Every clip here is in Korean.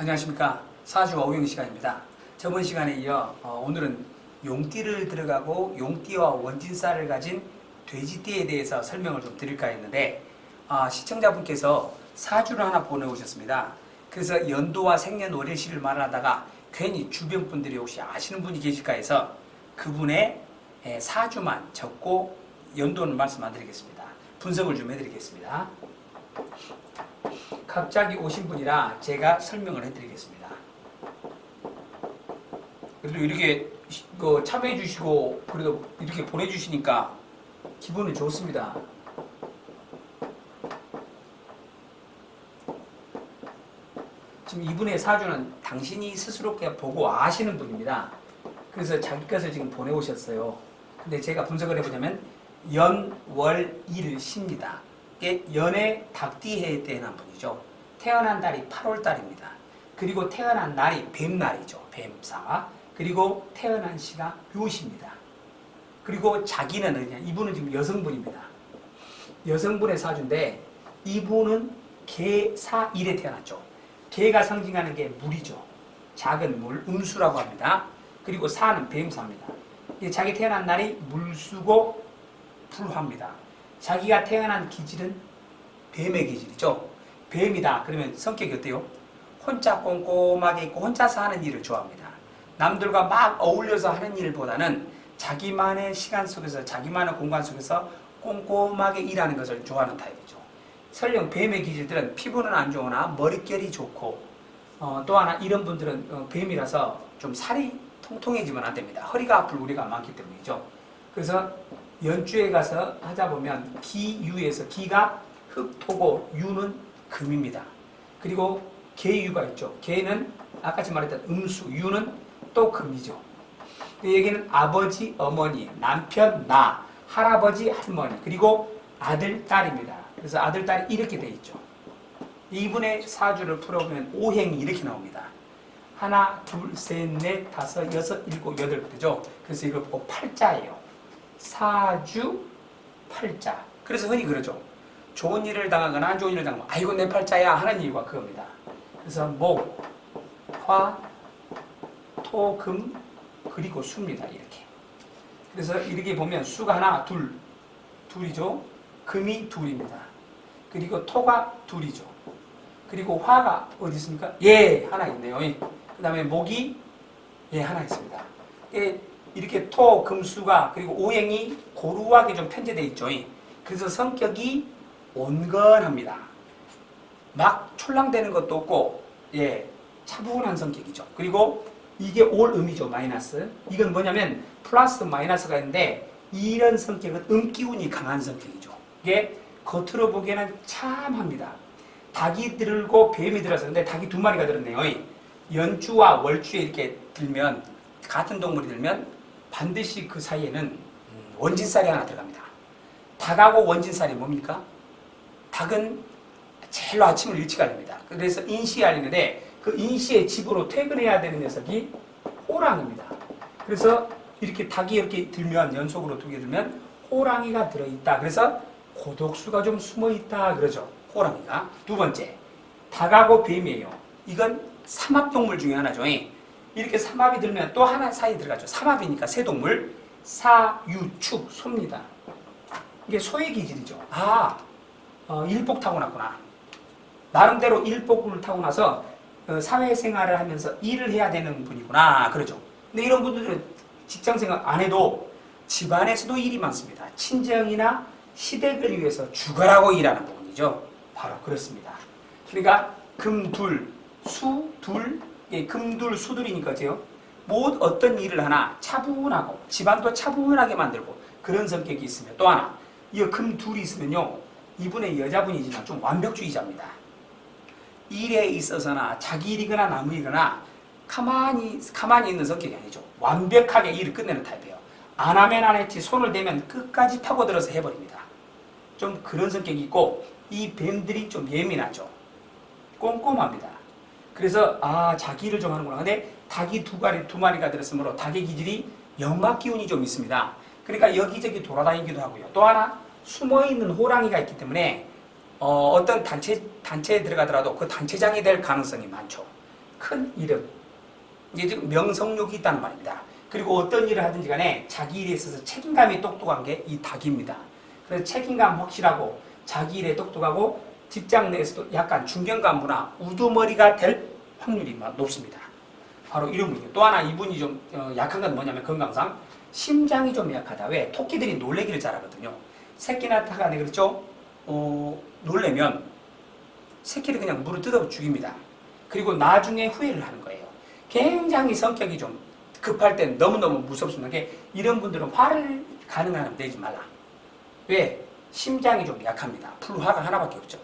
안녕하십니까. 사주와 오용 시간입니다. 저번 시간에 이어 오늘은 용띠를 들어가고 용띠와 원진살을 가진 돼지띠에 대해서 설명을 좀 드릴까 했는데 시청자분께서 사주를 하나 보내오셨습니다. 그래서 연도와 생년월일시를 말하다가 괜히 주변 분들이 혹시 아시는 분이 계실까 해서 그분의 사주만 적고 연도는 말씀 안 드리겠습니다. 분석을 좀 해드리겠습니다. 갑자기 오신 분이라 제가 설명을 해드리겠습니다. 그래도 이렇게 참여해 주시고 그래도 이렇게 보내주시니까 기분이 좋습니다. 지금 이분의 사주는 당신이 스스로 그냥 보고 아시는 분입니다. 그래서 자기 것을 지금 보내오셨어요. 근데 제가 분석을 해보자면 연, 월, 일, 시입니다. 이게 연의 닭띠해에 태어난 분이죠. 태어난 달이 8월 달입니다. 그리고 태어난 날이 뱀날이죠. 뱀사. 그리고 태어난 시가 묘시입니다. 그리고 자기는 어디냐? 이분은 지금 여성분입니다. 여성분의 사주인데 이분은 개사일에 태어났죠. 개가 상징하는 게 물이죠. 작은 물, 음수라고 합니다. 그리고 사는 뱀사입니다. 자기 태어난 날이 물수고 불화입니다. 자기가 태어난 기질은 뱀의 기질이죠. 뱀이다. 그러면 성격이 어때요? 혼자 꼼꼼하게 있고 혼자서 하는 일을 좋아합니다. 남들과 막 어울려서 하는 일보다는 자기만의 시간 속에서 자기만의 공간 속에서 꼼꼼하게 일하는 것을 좋아하는 타입이죠. 설령 뱀의 기질들은 피부는 안 좋으나 머릿결이 좋고 또 하나 이런 분들은 뱀이라서 좀 살이 통통해지면 안 됩니다. 허리가 아플 우리가 많기 때문이죠. 그래서 연주에 가서 하다 보면 기유에서 기가 흑토고 유는 금입니다. 그리고 개유가 있죠. 개는 아까 말했던 음수, 유는 또 금이죠. 여기는 아버지, 어머니, 남편, 나, 할아버지, 할머니, 그리고 아들, 딸입니다. 그래서 아들, 딸이 이렇게 돼 있죠. 이분의 사주를 풀어보면 오행이 이렇게 나옵니다. 하나, 둘, 셋, 넷, 다섯, 여섯, 일곱, 여덟 되죠. 그래서 이걸 보고 팔자예요. 사주, 팔자. 그래서 흔히 그러죠. 좋은 일을 당하거나 안 좋은 일을 당하면 아이고 내 팔자야 하는 이유가 그겁니다. 그래서 목, 화, 토, 금, 그리고 수입니다. 이렇게. 그래서 이렇게 보면 수가 하나, 둘이죠. 금이 둘입니다. 그리고 토가 둘이죠. 그리고 화가 어디 있습니까? 예, 하나 있네요. 그 다음에 목이 하나 있습니다. 이렇게 토, 금, 수가 그리고 오행이 고루하게 좀 편제되어 있죠. 그래서 성격이 온건합니다. 막 촐랑대는 것도 없고 차분한 성격이죠. 그리고 이게 올 음이죠. 마이너스. 이건 뭐냐면 플러스 마이너스가 있는데 이런 성격은 음기운이 강한 성격이죠. 이게 겉으로 보기에는 참합니다. 닭이 들고 뱀이 들어서 근데 닭이 두 마리가 들었네요. 연주와 월주에 이렇게 들면 같은 동물이 들면 반드시 그 사이에는 원진살이 하나 들어갑니다. 닭하고 원진살이 뭡니까? 닭은 제일 아침을 일찍 알립니다. 그래서 인시에 알리는데 그 인시의 집으로 퇴근해야 되는 녀석이 호랑입니다. 그래서 이렇게 닭이 이렇게 들면 연속으로 두 개 들면 호랑이가 들어있다. 그래서 고독수가 좀 숨어있다 그러죠. 호랑이가. 두 번째, 닭하고 뱀이에요. 이건 삼합동물 중에 하나죠. 이렇게 삼합이 들면 또 하나 사이에 들어가죠. 삼합이니까 새 동물, 사, 유, 축, 소입니다. 이게 소의 기질이죠. 일복 타고났구나. 나름대로 일복을 타고나서 사회생활을 하면서 일을 해야 되는 분이구나. 그러죠. 근데 이런 분들은 직장생활 안 해도 집안에서도 일이 많습니다. 친정이나 시댁을 위해서 죽어라고 일하는 부분이죠. 바로 그렇습니다. 그러니까 금둘, 수둘, 금둘, 수둘이니까요. 어떤 일을 하나 차분하고 집안도 차분하게 만들고 그런 성격이 있으면 또 하나 이 금둘이 있으면요. 이분의 여자분이지만 좀 완벽주의자입니다. 일에 있어서나 자기 일이거나 남 일이거나 가만히 있는 성격이 아니죠. 완벽하게 일을 끝내는 타입이에요. 안 하면 안 했지 손을 대면 끝까지 파고들어서 해버립니다. 좀 그런 성격이 있고 이 뱀들이 좀 예민하죠. 꼼꼼합니다. 그래서 자기 일을 좀 하는구나. 근데 닭이 두 마리가 들었으므로 닭의 기질이 역막 기운이 좀 있습니다. 그러니까 여기저기 돌아다니기도 하고요. 또 하나 숨어있는 호랑이가 있기 때문에 어떤 단체에 들어가더라도 그 단체장이 될 가능성이 많죠. 큰 이름. 이게 지금 명성욕이 있다는 말입니다. 그리고 어떤 일을 하든지 간에 자기 일에 있어서 책임감이 똑똑한 게 이 닭입니다. 그래서 책임감 확실하고 자기 일에 똑똑하고 직장 내에서도 약간 중견간부나 우두머리가 될 확률이 높습니다. 바로 이런 분이에요. 또 하나 이분이 좀 약한 건 뭐냐면 건강상 심장이 좀 약하다. 왜? 토끼들이 놀래기를 잘하거든요. 새끼 낳다가 그렇죠? 놀래면 새끼를 그냥 물을 뜯어 죽입니다. 그리고 나중에 후회를 하는 거예요. 굉장히 성격이 좀 급할 땐 너무너무 무섭습니다. 이런 분들은 화를 가능하면 내지 말라. 왜? 심장이 좀 약합니다. 불화가 하나밖에 없죠.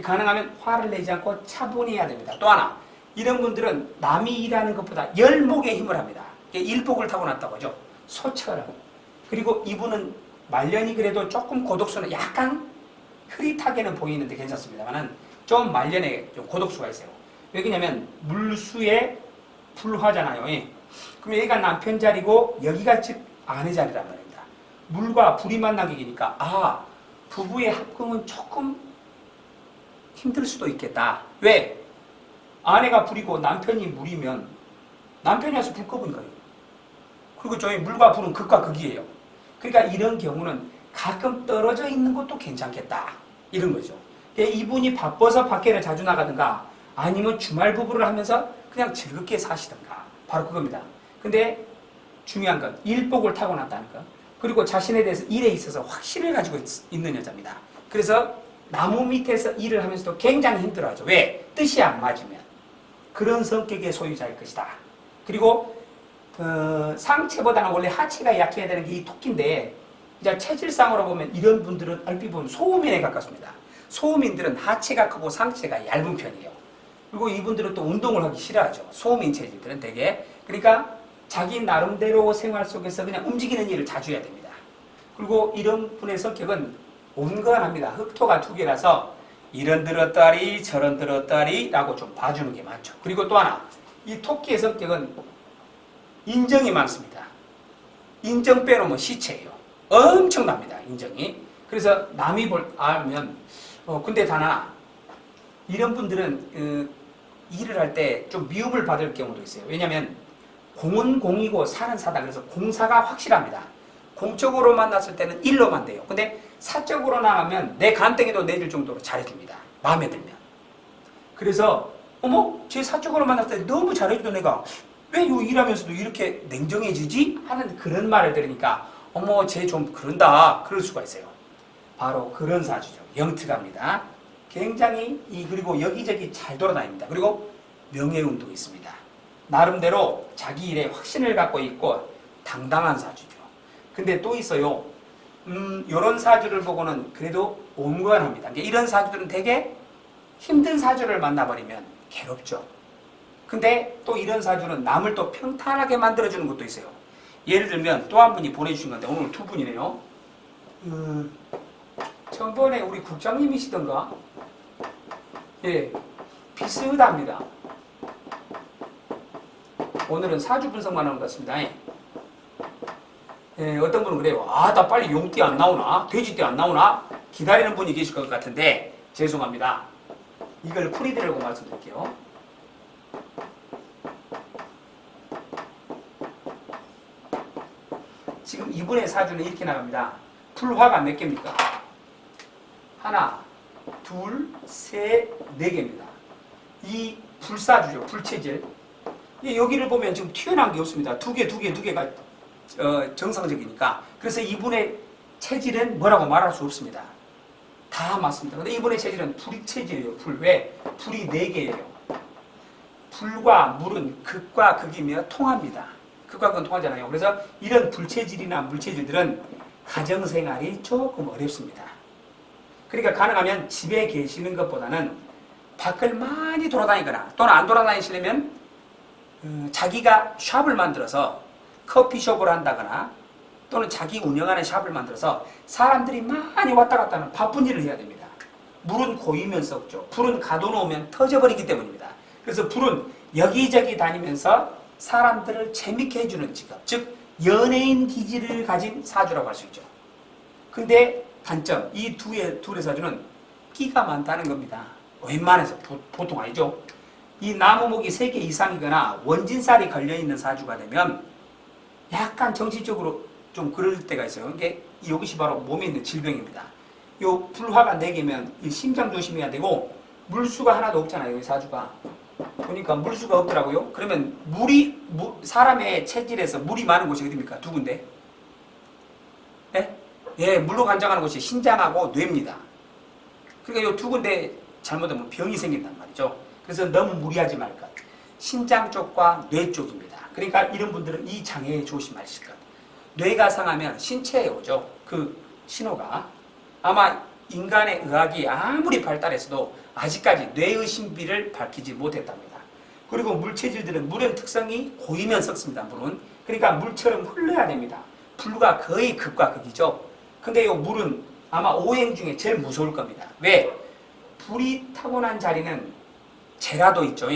가능하면 화를 내지 않고 차분히 해야 됩니다. 또 하나, 이런 분들은 남이 일하는 것보다 열목의 힘을 합니다. 일복을 타고났다고 하죠. 소처럼. 그리고 이분은 말년이 그래도 조금 고독수는 약간 흐릿하게는 보이는데 괜찮습니다만은 좀 말년에 좀 고독수가 있어요. 왜냐면 물수에 불화잖아요. 그럼 여기가 남편 자리고 여기가 즉 아내 자리란 말입니다. 물과 불이 만난 격이니까 부부의 합금은 조금 힘들 수도 있겠다. 왜? 아내가 불이고 남편이 물이면 남편이 와서 불 꺼본 거예요. 그리고 저희 물과 불은 극과 극이에요. 그러니까 이런 경우는 가끔 떨어져 있는 것도 괜찮겠다. 이런 거죠. 이분이 바빠서 밖에를 자주 나가든가 아니면 주말 부부를 하면서 그냥 즐겁게 사시든가. 바로 그겁니다. 근데 중요한 건 일복을 타고났다는 거. 그리고 자신에 대해서 일에 있어서 확신을 가지고 있는 여자입니다. 그래서 나무 밑에서 일을 하면서도 굉장히 힘들어하죠. 왜? 뜻이 안 맞으면. 그런 성격의 소유자일 것이다. 그리고 상체보다는 원래 하체가 약해야 되는 게 이 토끼인데 이제 체질상으로 보면 이런 분들은 얼핏 보면 소음인에 가깝습니다. 소음인들은 하체가 크고 상체가 얇은 편이에요. 그리고 이분들은 또 운동을 하기 싫어하죠. 소음인 체질들은 되게. 그러니까 자기 나름대로 생활 속에서 그냥 움직이는 일을 자주 해야 됩니다. 그리고 이런 분의 성격은 온건합니다. 흑토가 2개라서 이런 들었다리 저런 들었다리 라고 좀 봐주는 게 많죠. 그리고 또 하나, 이 토끼의 성격은 인정이 많습니다. 인정 빼놓으면 시체예요. 엄청납니다. 인정이. 그래서 남이 알면 근데 다나 이런 분들은 일을 할 때 좀 미움을 받을 경우도 있어요. 왜냐하면 공은 공이고 사는 사다. 그래서 공사가 확실합니다. 공적으로 만났을 때는 일로만 돼요. 근데 사적으로 나가면 내 간땡이도 내줄 정도로 잘해줍니다. 마음에 들면. 그래서 제 사적으로 만났을 때 너무 잘해주던 애가 왜 요 일하면서도 이렇게 냉정해지지? 하는 그런 말을 들으니까 쟤 좀 그런다. 그럴 수가 있어요. 바로 그런 사주죠. 영특합니다. 굉장히 그리고 여기저기 잘 돌아다닙니다. 그리고 명예운도 있습니다. 나름대로 자기 일에 확신을 갖고 있고 당당한 사주죠. 근데 또 있어요. 이런 사주를 보고는 그래도 온건합니다. 이런 사주들은 되게 힘든 사주를 만나버리면 괴롭죠. 근데 또 이런 사주는 남을 또 평탄하게 만들어주는 것도 있어요. 예를 들면 또 한 분이 보내주신 건데 오늘 2분이네요. 전번에 우리 국장님이시던가? 예, 비슷합니다. 오늘은 사주 분석만 하는 것 같습니다. 예, 어떤 분은 그래요. 나 빨리 용띠 안 나오나? 돼지띠 안 나오나? 기다리는 분이 계실 것 같은데 죄송합니다. 이걸 풀이드리고 말씀드릴게요. 지금 이분의 사주는 이렇게 나갑니다. 불화가 몇 개입니까? 하나, 둘, 셋, 4개입니다. 이 불사주죠. 불체질. 여기를 보면 지금 튀어나온 게 없습니다. 2개가 정상적이니까. 그래서 이분의 체질은 뭐라고 말할 수 없습니다. 다 맞습니다. 근데 이분의 체질은 불이 체질이에요. 불. 왜? 불이 4개예요. 불과 물은 극과 극이며 통합니다. 극과 극은 통하잖아요. 그래서 이런 불체질이나 물체질들은 가정생활이 조금 어렵습니다. 그러니까 가능하면 집에 계시는 것보다는 밖을 많이 돌아다니거나 또는 안 돌아다니시려면 자기가 샵을 만들어서 커피숍을 한다거나 또는 자기 운영하는 샵을 만들어서 사람들이 많이 왔다 갔다 하는 바쁜 일을 해야 됩니다. 물은 고이면 썩죠. 불은 가둬놓으면 터져버리기 때문입니다. 그래서 불은 여기저기 다니면서 사람들을 재밌게 해주는 직업, 즉 연예인 기질을 가진 사주라고 할 수 있죠. 근데 단점, 이 둘의 사주는 끼가 많다는 겁니다. 웬만해서 보통 아니죠. 이 나무목이 3개 이상이거나 원진살이 걸려있는 사주가 되면 약간 정신적으로 좀 그럴 때가 있어요. 이게 이것이 바로 몸에 있는 질병입니다. 요 불화가 4개면 이 심장 조심해야 되고 물수가 하나도 없잖아요. 이 사주가. 보니까 물수가 없더라고요. 그러면 사람의 체질에서 물이 많은 곳이 어디입니까? 두 군데. 네? 예, 물로 관장하는 곳이 신장하고 뇌입니다. 그러니까 이 두 군데 잘못하면 병이 생긴단 말이죠. 그래서 너무 무리하지 말 것. 신장 쪽과 뇌 쪽입니다. 그러니까 이런 분들은 이 장애에 조심하실 것. 뇌가 상하면 신체에 오죠. 그 신호가. 아마 인간의 의학이 아무리 발달했어도 아직까지 뇌의 신비를 밝히지 못했답니다. 그리고 물체질들은 물의 특성이 고이면 썩습니다. 물은. 그러니까 물처럼 흘러야 됩니다. 불과 거의 극과 극이죠. 근데 이 물은 아마 오행 중에 제일 무서울 겁니다. 왜? 불이 타고난 자리는 재라도 있죠.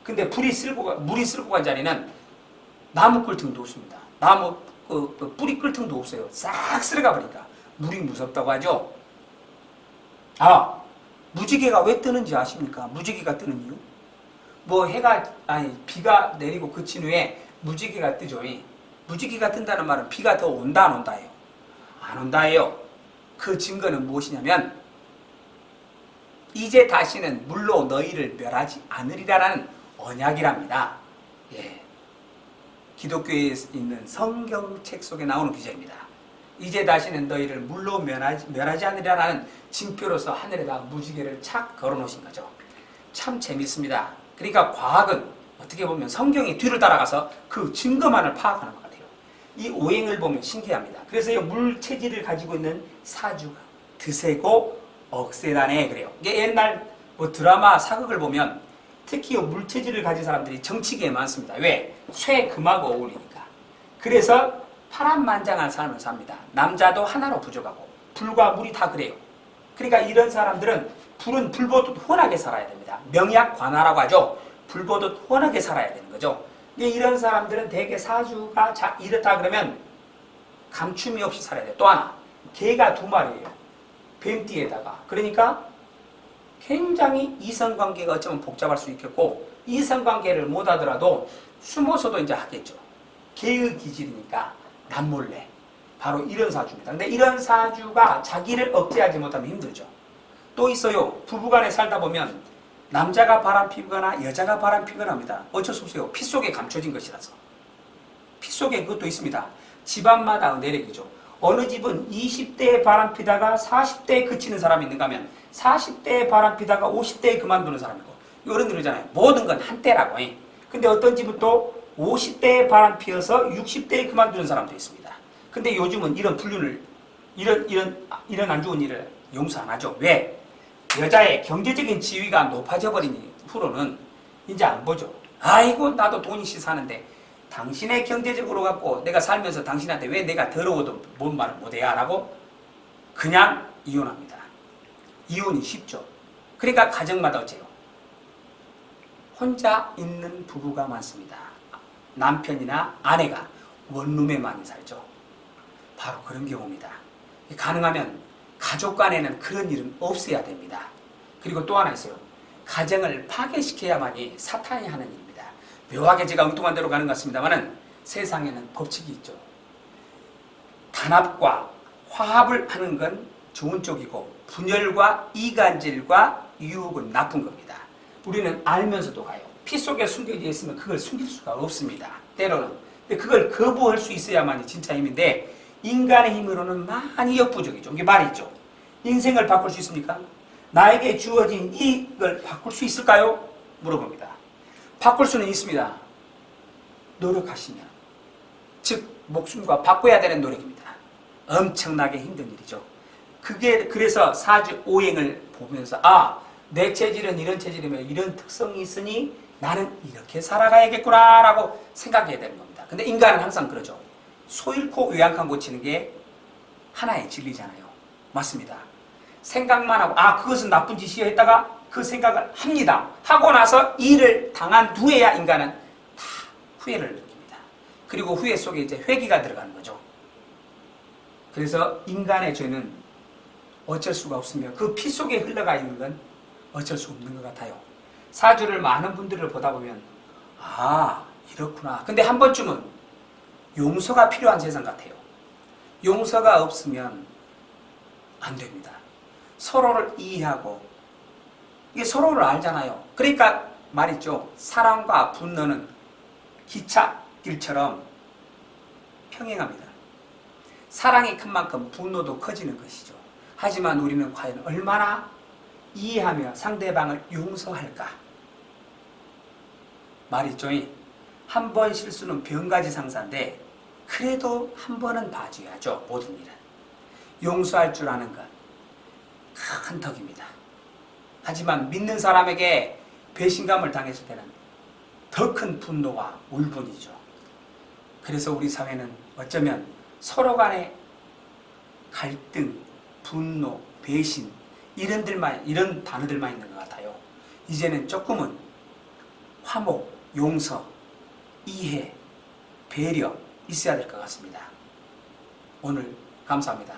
근데 물이 쓸고 간 자리는 나무 끌 틈도 없습니다. 나무 뿌리 끌 틈도 없어요. 싹 쓸어가 버리니까 물이 무섭다고 하죠. 아, 무지개가 왜 뜨는지 아십니까? 무지개가 뜨는 이유? 비가 내리고 그친 후에 무지개가 뜨죠. 무지개가 뜬다는 말은 비가 더 온다 안 온다예요? 안 온다예요. 그 증거는 무엇이냐면 이제 다시는 물로 너희를 멸하지 않으리라는 언약이랍니다. 예. 기독교에 있는 성경책 속에 나오는 구절입니다. 이제 다시는 너희를 물로 멸하지 않으리라는 징표로서 하늘에다 무지개를 착 걸어놓으신 거죠. 참 재밌습니다. 그러니까 과학은 어떻게 보면 성경의 뒤를 따라가서 그 증거만을 파악하는 것 같아요. 이 오행을 보면 신기합니다. 그래서 이 물체질을 가지고 있는 사주가 드세고 억세다네 그래요. 이게 옛날 드라마 사극을 보면 특히 이 물체질을 가진 사람들이 정치계에 많습니다. 왜? 쇠금하고 어울리니까. 그래서 파란만장한 삶을 삽니다. 남자도 하나로 부족하고 불과 물이 다 그래요. 그러니까 이런 사람들은 불은 불보듯 훤하게 살아야 됩니다. 명약관화라고 하죠. 불보듯 훤하게 살아야 되는 거죠. 이런 사람들은 대개 사주가 이렇다 그러면 감춤이 없이 살아야 돼요. 또 하나, 개가 2마리예요. 뱀띠에다가. 그러니까 굉장히 이성관계가 어쩌면 복잡할 수 있겠고 이성관계를 못하더라도 숨어서도 이제 하겠죠. 개의 기질이니까 남몰래. 바로 이런 사주입니다. 근데 이런 사주가 자기를 억제하지 못하면 힘들죠. 또 있어요. 부부간에 살다 보면 남자가 바람피거나 여자가 바람피거나 합니다. 어쩔 수 없어요. 피 속에 감춰진 것이라서. 피 속에 그것도 있습니다. 집안마다 내력이죠. 어느 집은 20대에 바람피다가 40대에 그치는 사람이 있는가 하면 40대에 바람피다가 50대에 그만두는 사람이고 이런 일이잖아요. 모든 건 한때라고. 근데 어떤 집은 또 50대에 바람피어서 60대에 그만두는 사람도 있습니다. 근데 요즘은 이런 불륜을 이런 안 좋은 일을 용서 안 하죠. 왜? 여자의 경제적인 지위가 높아져 버린 프로는 이제 안 보죠. 아이고 나도 돈이 사는데 당신의 경제적으로 갖고 내가 살면서 당신한테 왜 내가 더러워도 뭔 말을 못해야 라고 그냥 이혼합니다. 이혼이 쉽죠. 그러니까 가정마다 어째요? 혼자 있는 부부가 많습니다. 남편이나 아내가 원룸에 많이 살죠. 바로 그런 경우입니다. 가능하면 가족 간에는 그런 일은 없어야 됩니다. 그리고 또 하나 있어요. 가정을 파괴시켜야만이 사탄이 하는 일입니다. 묘하게 제가 엉뚱한 대로 가는 것 같습니다만 세상에는 법칙이 있죠. 단합과 화합을 하는 건 좋은 쪽이고 분열과 이간질과 유혹은 나쁜 겁니다. 우리는 알면서도 가요. 피 속에 숨겨져 있으면 그걸 숨길 수가 없습니다. 때로는. 근데 그걸 거부할 수 있어야만이 진짜 힘인데 인간의 힘으로는 많이 역부족이죠. 이게 말이 있죠. 인생을 바꿀 수 있습니까? 나에게 주어진 이걸 바꿀 수 있을까요? 물어봅니다. 바꿀 수는 있습니다. 노력하시면. 즉 목숨과 바꿔야 되는 노력입니다. 엄청나게 힘든 일이죠. 그래서 사주 오행을 보면서 내 체질은 이런 체질이면 이런 특성이 있으니 나는 이렇게 살아가야겠구나 라고 생각해야 되는 겁니다. 근데 인간은 항상 그러죠. 소 잃고 외양간 고치는 게 하나의 진리잖아요. 맞습니다. 생각만 하고 그것은 나쁜 짓이야 했다가 그 생각을 합니다. 하고 나서 일을 당한 후에야 인간은 다 후회를 느낍니다. 그리고 후회 속에 이제 회귀가 들어가는 거죠. 그래서 인간의 죄는 어쩔 수가 없으며 그 피 속에 흘러가 있는 건 어쩔 수 없는 것 같아요. 사주를 많은 분들을 보다 보면 아 이렇구나. 근데 한 번쯤은 용서가 필요한 세상 같아요. 용서가 없으면 안 됩니다. 서로를 이해하고 이게 서로를 알잖아요. 그러니까 말있죠. 사랑과 분노는 기찻길처럼 평행합니다. 사랑이 큰 만큼 분노도 커지는 것이죠. 하지만 우리는 과연 얼마나 이해하며 상대방을 용서할까? 말있죠. 한 번 실수는 병가지 상사인데 그래도 한 번은 봐줘야죠. 모든 일은. 용서할 줄 아는 것 큰 덕입니다. 하지만 믿는 사람에게 배신감을 당했을 때는 더 큰 분노와 울분이죠. 그래서 우리 사회는 어쩌면 서로 간에 갈등, 분노, 배신 이런 단어들만 있는 것 같아요. 이제는 조금은 화목, 용서, 이해, 배려 있어야 될 것 같습니다. 오늘 감사합니다.